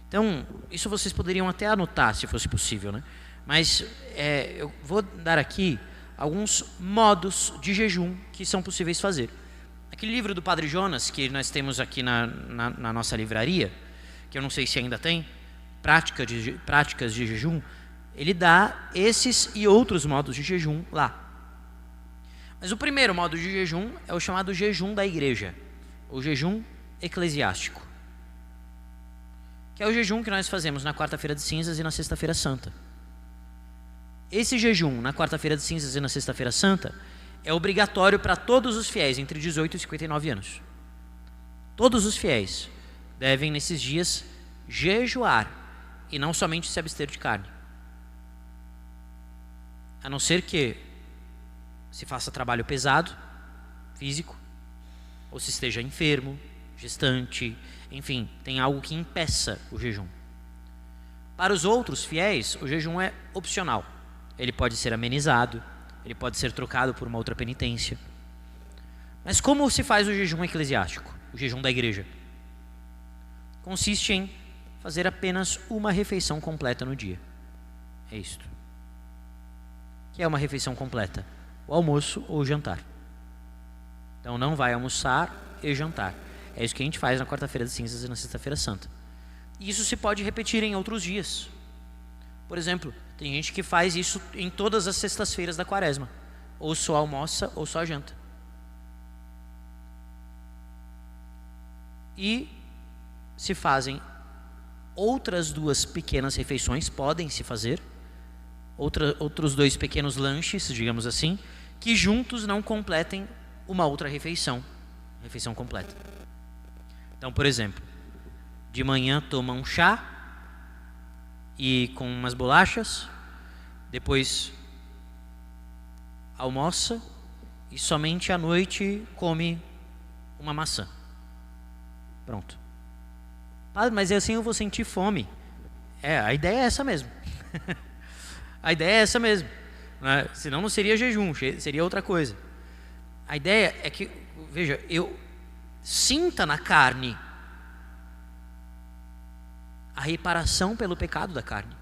Então, isso vocês poderiam até anotar, se fosse possível, né? Mas eu vou dar aqui alguns modos de jejum que são possíveis fazer. Aquele livro do Padre Jonas, que nós temos aqui na nossa livraria, que eu não sei se ainda tem, práticas de jejum, ele dá esses e outros modos de jejum lá. Mas o primeiro modo de jejum é o chamado jejum da igreja, o jejum eclesiástico, que é o jejum que nós fazemos na quarta-feira de cinzas e na sexta-feira santa. Esse jejum na quarta-feira de cinzas e na sexta-feira santa é obrigatório para todos os fiéis entre 18 e 59 anos. Todos os fiéis devem nesses dias jejuar e não somente se abster de carne. A não ser que se faça trabalho pesado, físico, ou se esteja enfermo, gestante, enfim, tem algo que impeça o jejum. Para os outros fiéis, o jejum é opcional. Ele pode ser amenizado, ele pode ser trocado por uma outra penitência. Mas como se faz o jejum eclesiástico, o jejum da igreja? Consiste em fazer apenas uma refeição completa no dia. É isto. Que é uma refeição completa? O almoço ou o jantar. Então não vai almoçar e jantar. É isso que a gente faz na quarta-feira de cinzas e na sexta-feira santa. E isso se pode repetir em outros dias. Por exemplo, Tem gente que faz isso em todas as sextas-feiras da quaresma. Ou só almoça ou só janta. E se fazem outras 2 pequenas refeições, podem se fazer, outros 2 pequenos lanches, digamos assim, que juntos não completem uma outra refeição completa. Então, por exemplo, de manhã toma um chá e com umas bolachas, depois almoça e somente à noite come uma maçã. Pronto. Mas assim eu vou sentir fome. A ideia é essa mesmo. A ideia é essa mesmo. Né? Senão não seria jejum, seria outra coisa. A ideia é que, veja, eu sinta na carne a reparação pelo pecado da carne.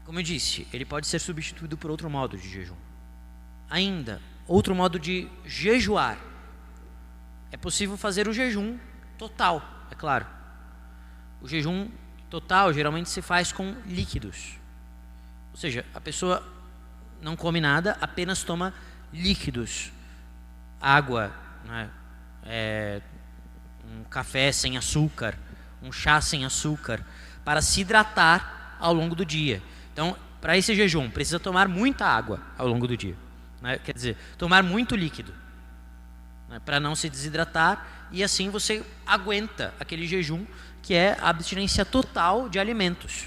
Como eu disse, ele pode ser substituído por outro modo de jejum. Ainda, outro modo de jejuar. É possível fazer o jejum total, é claro. O jejum total geralmente se faz com líquidos. Ou seja, a pessoa não come nada, apenas toma líquidos. Água, né? Um café sem açúcar, um chá sem açúcar, para se hidratar ao longo do dia. Então, para esse jejum, precisa tomar muita água ao longo do dia. Né? Quer dizer, tomar muito líquido, né? Para não se desidratar, e assim você aguenta aquele jejum que é a abstinência total de alimentos.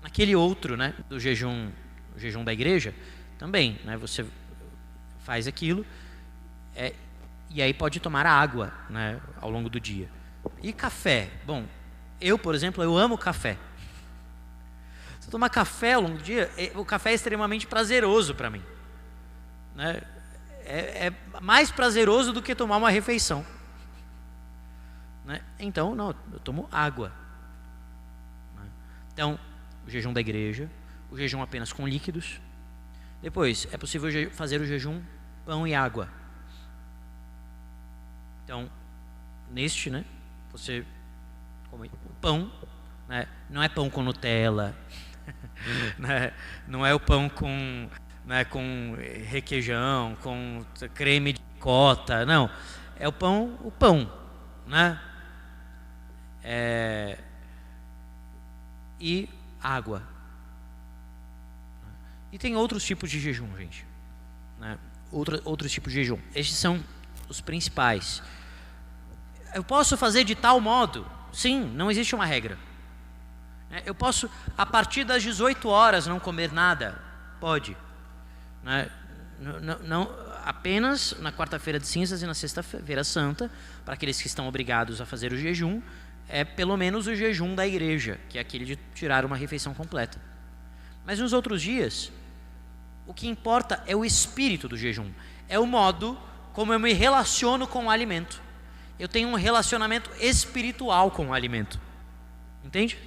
Naquele outro, né, do jejum, o jejum da igreja, também, né, você faz aquilo e aí pode tomar água, né, ao longo do dia. E café? Bom, eu, por exemplo, eu amo café. Se eu tomar café ao longo do dia, o café é extremamente prazeroso para mim. Né? É mais prazeroso do que tomar uma refeição. Né? Então, não, eu tomo água. Né? Então, o jejum da igreja, o jejum apenas com líquidos. Depois, é possível fazer o jejum pão e água. Então, neste, né, você come o pão, né, não é pão com Nutella, né, não é o pão com, né, com requeijão, com creme de cota, não, é o pão, né, e água. E tem outros tipos de jejum, gente, né, outros tipos de jejum. Estes são os principais. Eu posso fazer de tal modo? Sim, não existe uma regra. Eu posso, a partir das 18 horas, não comer nada? Pode. Não, apenas na quarta-feira de cinzas e na sexta-feira santa, para aqueles que estão obrigados a fazer o jejum, é pelo menos o jejum da igreja, que é aquele de tirar uma refeição completa. Mas nos outros dias, o que importa é o espírito do jejum, é o modo como eu me relaciono com o alimento. Eu tenho um relacionamento espiritual com o alimento, entende?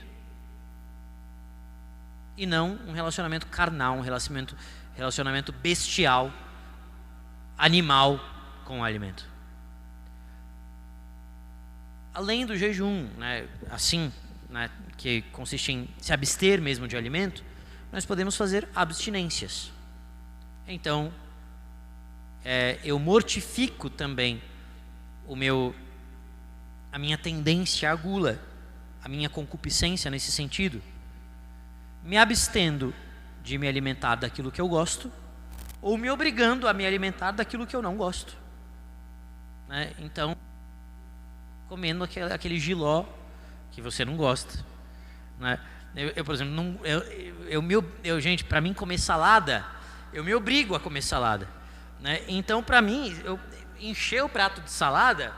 E não um relacionamento carnal, um relacionamento bestial, animal com o alimento. Além do jejum, né, assim, né, que consiste em se abster mesmo de alimento, nós podemos fazer abstinências. Então, eu mortifico também a minha tendência à gula, a minha concupiscência nesse sentido, me abstendo de me alimentar daquilo que eu gosto, ou me obrigando a me alimentar daquilo que eu não gosto, né? Então, comendo aquele jiló que você não gosta, né? Eu por exemplo, gente, para mim comer salada, eu me obrigo a comer salada, né? Então, para mim, eu encher o prato de salada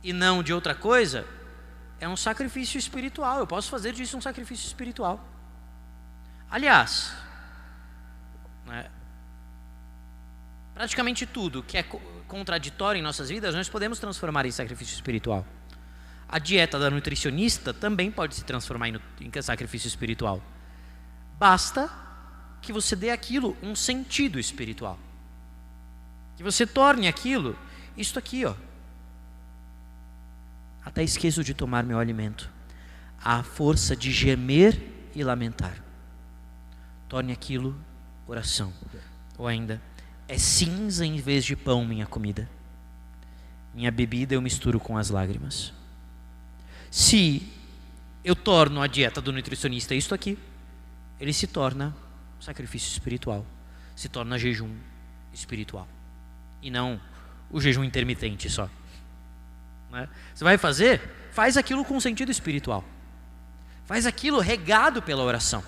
e não de outra coisa é um sacrifício espiritual. Eu posso fazer disso um sacrifício espiritual. Aliás, né, praticamente tudo que é contraditório em nossas vidas nós podemos transformar em sacrifício espiritual. A dieta da nutricionista também pode se transformar em sacrifício espiritual. Basta que você dê aquilo um sentido espiritual. Que você torne aquilo, isto aqui, ó. Até esqueço de tomar meu alimento. A força de gemer e lamentar. Torne aquilo oração. Ou ainda, é cinza em vez de pão minha comida. Minha bebida eu misturo com as lágrimas. Se eu torno a dieta do nutricionista isto aqui, ele se torna sacrifício espiritual. Se torna jejum espiritual. E não o jejum intermitente só. Né? Você vai fazer? Faz aquilo com sentido espiritual. Faz aquilo regado pela oração.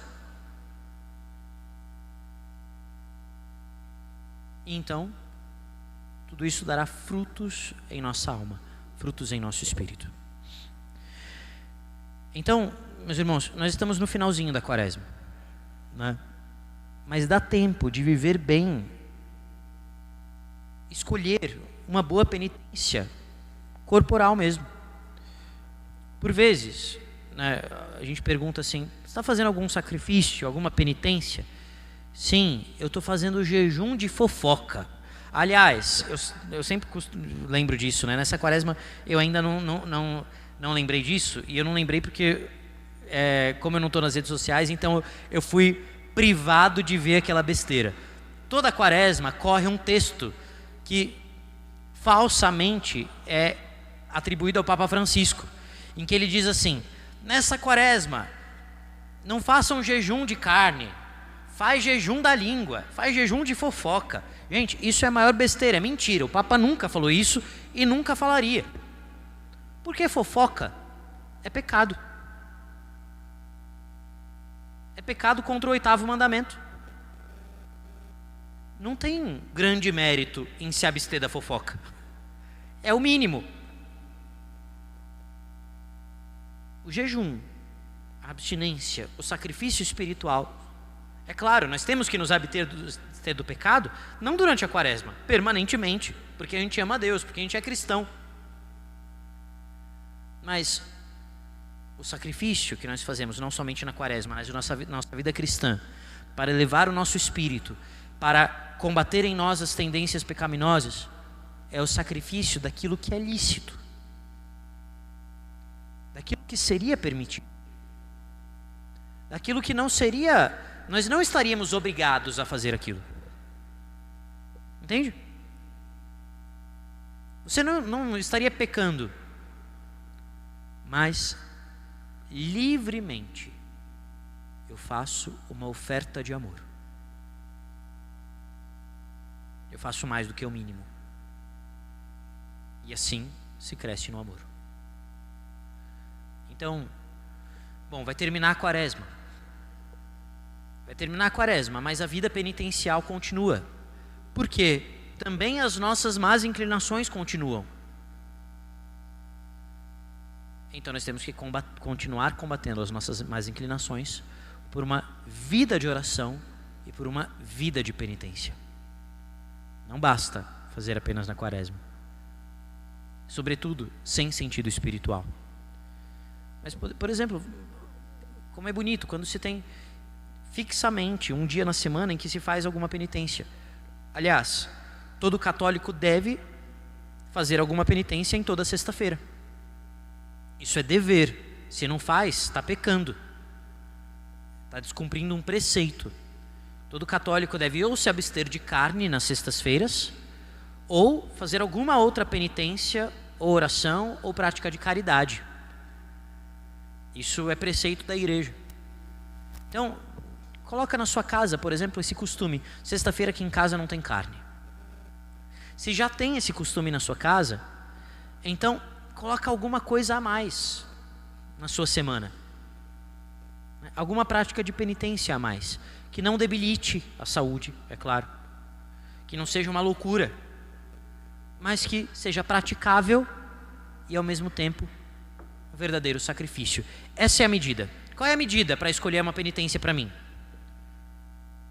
E então, tudo isso dará frutos em nossa alma, frutos em nosso espírito. Então, meus irmãos, nós estamos no finalzinho da quaresma, né? Mas dá tempo de viver bem, escolher uma boa penitência corporal mesmo. Por vezes, né, a gente pergunta assim: você está fazendo algum sacrifício, alguma penitência? Sim, eu estou fazendo jejum de fofoca. Aliás, eu sempre lembro disso, né? Nessa quaresma eu ainda não lembrei disso. E eu não lembrei porque, como eu não estou nas redes sociais, então eu fui privado de ver aquela besteira. Toda quaresma corre um texto que falsamente é atribuído ao Papa Francisco, em que ele diz assim: nessa quaresma não façam jejum de carne, faz jejum da língua, faz jejum de fofoca. Gente, isso é a maior besteira, é mentira. O Papa nunca falou isso e nunca falaria. Porque fofoca é pecado. É pecado contra o 8º mandamento. Não tem grande mérito em se abster da fofoca. É o mínimo. O jejum, a abstinência, o sacrifício espiritual. É claro, nós temos que nos abster do pecado, não durante a quaresma, permanentemente, porque a gente ama a Deus, porque a gente é cristão. Mas o sacrifício que nós fazemos, não somente na quaresma, mas na nossa vida cristã, para elevar o nosso espírito, para combater em nós as tendências pecaminosas, é o sacrifício daquilo que é lícito, daquilo que seria permitido, daquilo que não seria, nós não estaríamos obrigados a fazer aquilo. Entende? Você não estaria pecando, mas livremente eu faço uma oferta de amor. Eu faço mais do que o mínimo. E assim se cresce no amor. Então, bom, vai terminar a quaresma. Vai terminar a quaresma, mas a vida penitencial continua. Porque também as nossas más inclinações continuam. Então nós temos que continuar combatendo as nossas más inclinações por uma vida de oração e por uma vida de penitência. Não basta fazer apenas na quaresma. Sobretudo, sem sentido espiritual. Mas, por exemplo, como é bonito quando se tem fixamente um dia na semana em que se faz alguma penitência. Aliás, todo católico deve fazer alguma penitência em toda sexta-feira. Isso é dever. Se não faz, está pecando. Está descumprindo um preceito. Todo católico deve ou se abster de carne nas sextas-feiras, ou fazer alguma outra penitência, ou oração, ou prática de caridade. Isso é preceito da igreja. Então, coloca na sua casa, por exemplo, esse costume. Sexta-feira aqui em casa não tem carne. Se já tem esse costume na sua casa, então coloca alguma coisa a mais na sua semana. Alguma prática de penitência a mais, que não debilite a saúde, é claro. Que não seja uma loucura, mas que seja praticável e ao mesmo tempo um verdadeiro sacrifício. Essa é a medida. Qual é a medida para escolher uma penitência para mim?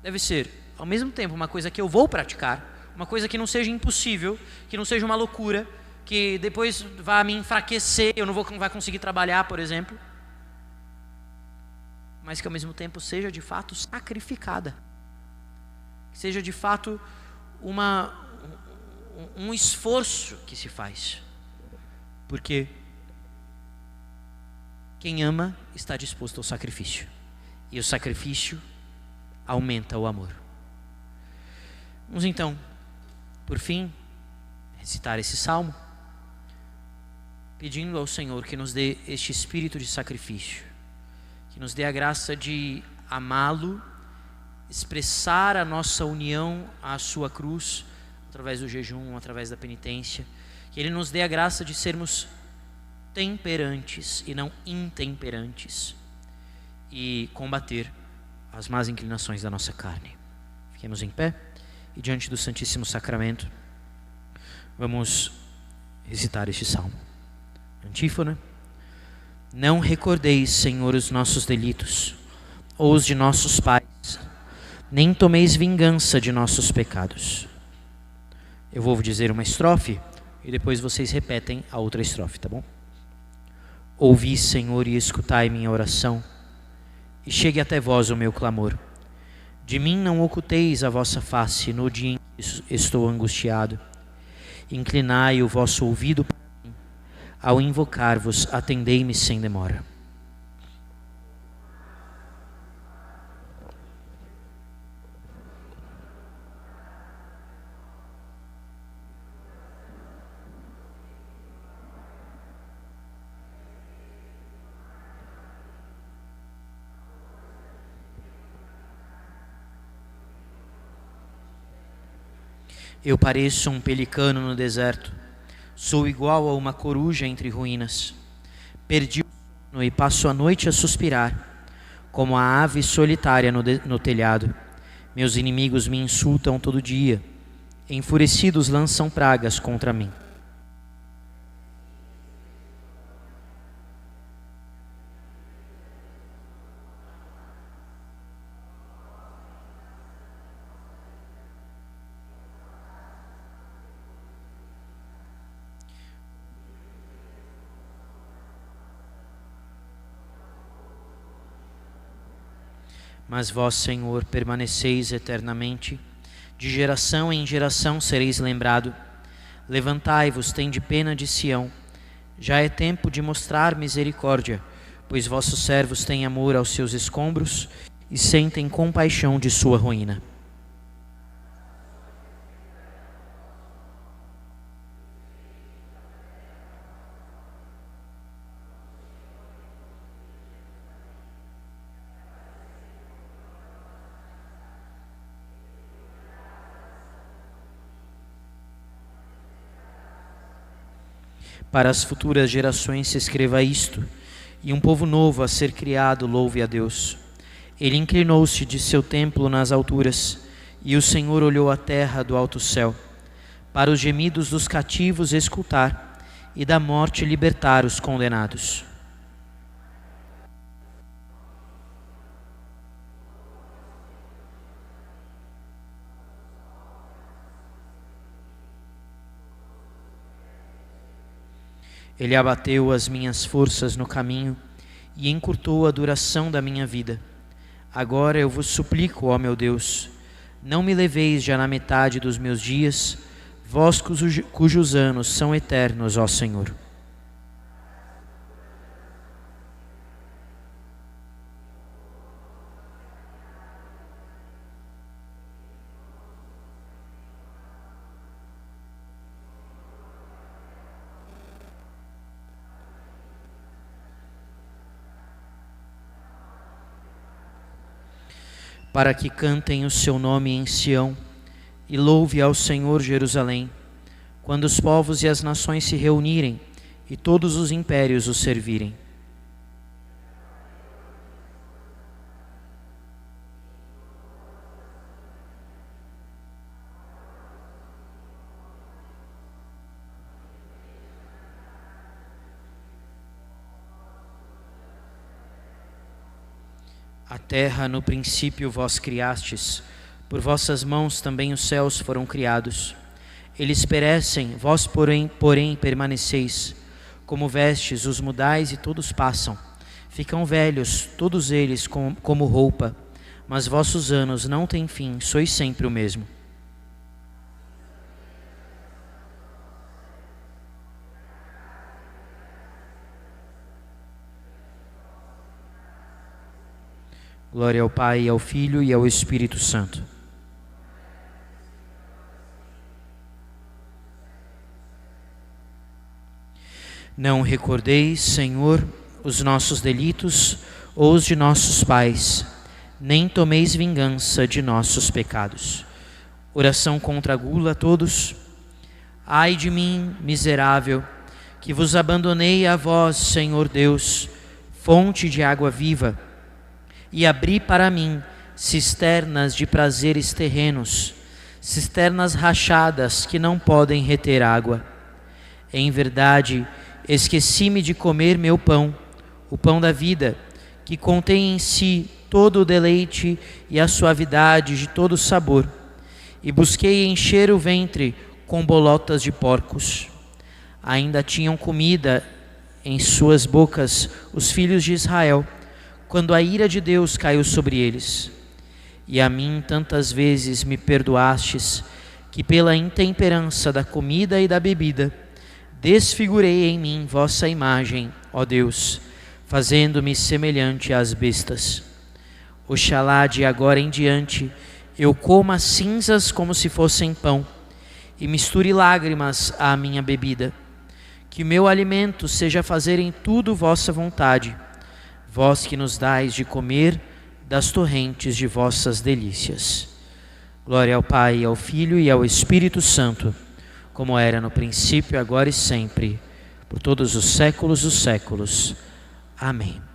Deve ser, ao mesmo tempo, uma coisa que eu vou praticar, uma coisa que não seja impossível, que não seja uma loucura, que depois vá me enfraquecer, eu não vai conseguir trabalhar, por exemplo, mas que ao mesmo tempo seja de fato sacrificada, que seja de fato um esforço que se faz. Porque quem ama está disposto ao sacrifício. E o sacrifício aumenta o amor. Vamos então, por fim, recitar esse salmo, pedindo ao Senhor que nos dê este espírito de sacrifício, que nos dê a graça de amá-lo, expressar a nossa união à sua cruz, através do jejum, através da penitência, que Ele nos dê a graça de sermos temperantes e não intemperantes, e combater as más inclinações da nossa carne. Fiquemos em pé e diante do Santíssimo Sacramento vamos recitar este salmo. Antífona. Não recordeis, Senhor, os nossos delitos, ou os de nossos pais, nem tomeis vingança de nossos pecados. Eu vou dizer uma estrofe e depois vocês repetem a outra estrofe, tá bom? Ouvi, Senhor, e escutai minha oração, e chegue até vós o meu clamor. De mim não oculteis a vossa face no dia em que estou angustiado. Inclinai o vosso ouvido para mim. Ao invocar-vos, atendei-me sem demora. Eu pareço um pelicano no deserto, sou igual a uma coruja entre ruínas. Perdi o sono e passo a noite a suspirar, como a ave solitária no telhado. Meus inimigos me insultam todo dia, enfurecidos lançam pragas contra mim. Mas vós, Senhor, permaneceis eternamente, de geração em geração sereis lembrado. Levantai-vos, tende pena de Sião, já é tempo de mostrar misericórdia, pois vossos servos têm amor aos seus escombros e sentem compaixão de sua ruína. Para as futuras gerações se escreva isto, e um povo novo a ser criado louve a Deus. Ele inclinou-se de seu templo nas alturas, e o Senhor olhou a terra do alto céu, para os gemidos dos cativos escutar, e da morte libertar os condenados. Ele abateu as minhas forças no caminho e encurtou a duração da minha vida. Agora eu vos suplico, ó meu Deus, não me leveis já na metade dos meus dias, vós cujos anos são eternos, ó Senhor. Para que cantem o seu nome em Sião e louve ao Senhor Jerusalém, quando os povos e as nações se reunirem e todos os impérios o servirem. A terra no princípio vós criastes, por vossas mãos também os céus foram criados. Eles perecem, vós porém permaneceis. Como vestes os mudais e todos passam. Ficam velhos, todos eles como roupa, mas vossos anos não têm fim, sois sempre o mesmo. Glória ao Pai, ao Filho e ao Espírito Santo. Não recordeis, Senhor, os nossos delitos ou os de nossos pais, nem tomeis vingança de nossos pecados. Oração contra a gula a todos. Ai de mim, miserável, que vos abandonei a vós, Senhor Deus, fonte de água viva, e abri para mim cisternas de prazeres terrenos, cisternas rachadas que não podem reter água. Em verdade, esqueci-me de comer meu pão, o pão da vida, que contém em si todo o deleite e a suavidade de todo o sabor, e busquei encher o ventre com bolotas de porcos. Ainda tinham comida em suas bocas os filhos de Israel, quando a ira de Deus caiu sobre eles. E a mim tantas vezes me perdoastes, que pela intemperança da comida e da bebida, desfigurei em mim vossa imagem, ó Deus, fazendo-me semelhante às bestas. Oxalá de agora em diante eu coma cinzas como se fossem pão, e misture lágrimas à minha bebida. Que o meu alimento seja fazer em tudo vossa vontade, vós que nos dais de comer das torrentes de vossas delícias. Glória ao Pai, ao Filho e ao Espírito Santo, como era no princípio, agora e sempre, por todos os séculos dos séculos. Amém.